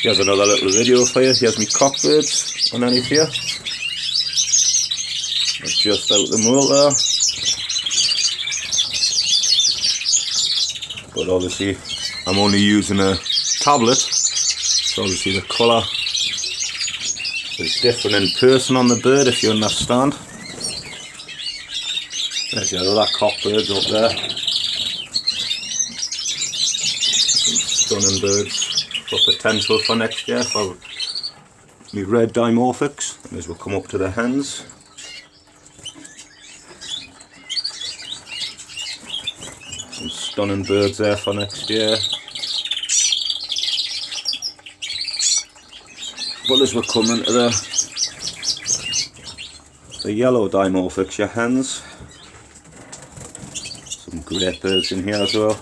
Here's another little video for you. Here's me cockbirds underneath here. They're just out the moult there. But obviously I'm only using a tablet, so obviously the colour is different in person on the bird, if you understand. There's your other cockbirds up there. Some stunning birds for potential for next year for me red dimorphics. And as we'll come up to the hens. Some stunning birds there for next year. But as we're coming to the yellow dimorphics, your hens. Some great birds in here as well.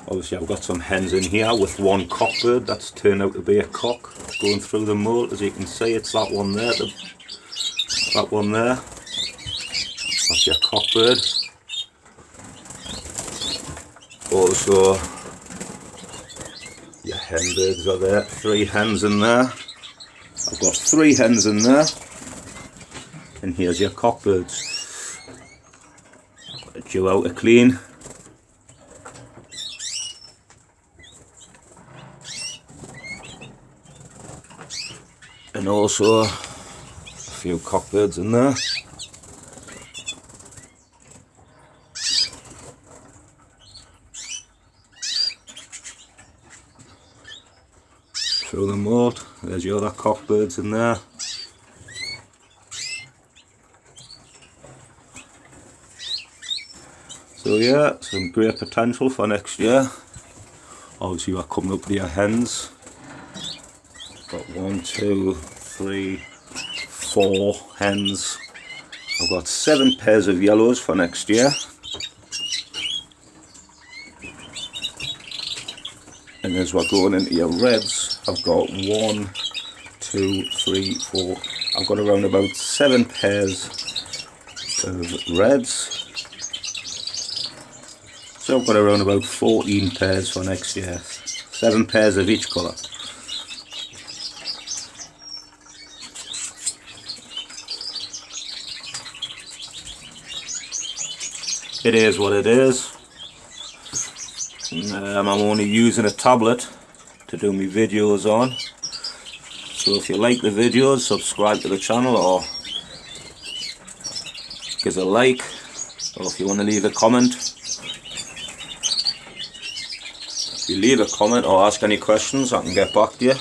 Obviously I've got some hens in here with one cockbird that's turned out to be a cock going through the moult. As you can see, it's that one there, that one there. That's your cockbird. Also your hen birds are there, 3 hens in there. I've got 3 hens in there, and here's your cockbirds. Due out to clean. And also a few cockbirds in there. Through the moult, there's your other cockbirds in there. So yeah, some great potential for next year. Obviously we're coming up to your hens. Got 1, 2, 3, 4 hens. I've got 7 pairs of yellows for next year. And as we're going into your reds, I've got 1, 2, 3, 4. I've got around about 7 pairs of reds. So I've got around about 14 pairs for next year. 7 pairs of each colour. It is what it is. I'm only using a tablet to do my videos on. So if you like the videos, subscribe to the channel or give a like, or if you want to leave a comment. If you leave a comment or ask any questions, I can get back to you.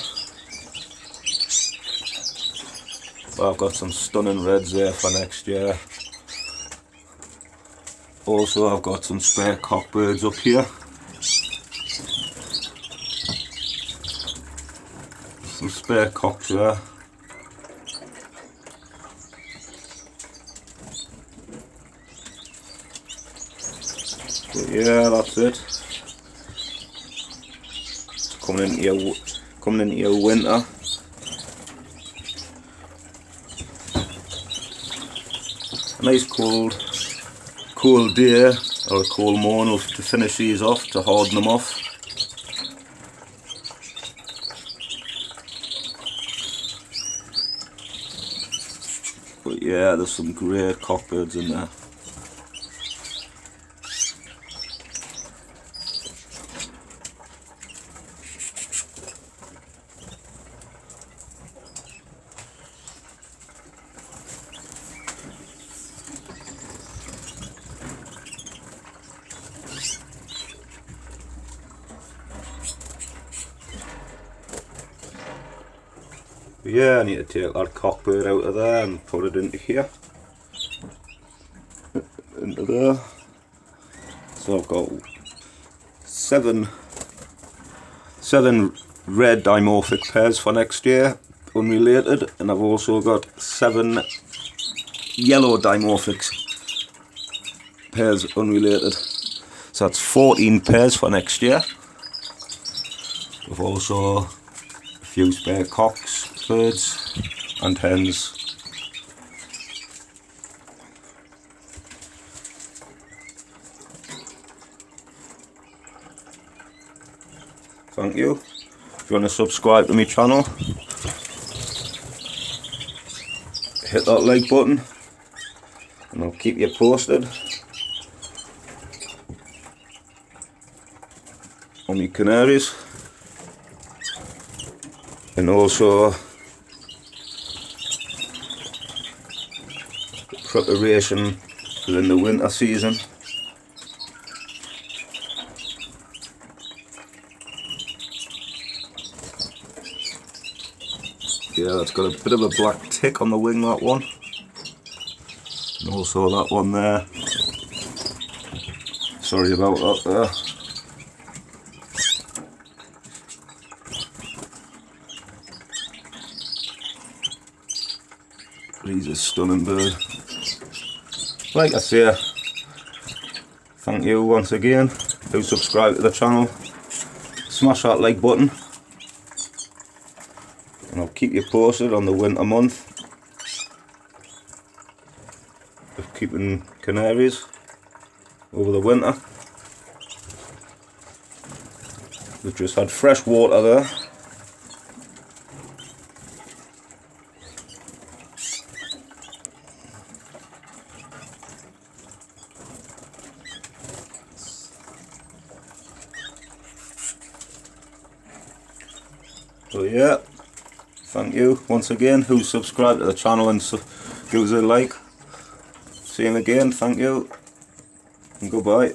But I've got some stunning reds there for next year. Also I've got some spare cockbirds up here. Some spare cocks there. But yeah, that's it. It's coming into your winter. A nice cool day or a cool morning to finish these off, to harden them off. But yeah, there's some great cockbirds in there. Yeah, I need to take that cockbird out of there and put it into here. Into there. So I've got 7 red dimorphic pairs for next year, unrelated, and I've also got 7 yellow dimorphics pairs, unrelated. So that's 14 pairs for next year. We've also a few spare cocks, birds and hens. thank you. If you want to subscribe to my channel, hit that like button and I'll keep you posted on my canaries, and also preparation during the winter season. Yeah, it's got a bit of a black tick on the wing, that one, and also that one there. Sorry about that there. He's a stunning bird. Like I say, thank you once again. Do subscribe to the channel, smash that like button, and I'll keep you posted on the winter month of keeping canaries over the winter. We've just had fresh water there. So yeah, thank you once again who subscribed to the channel and give us a like. See you again, thank you and goodbye.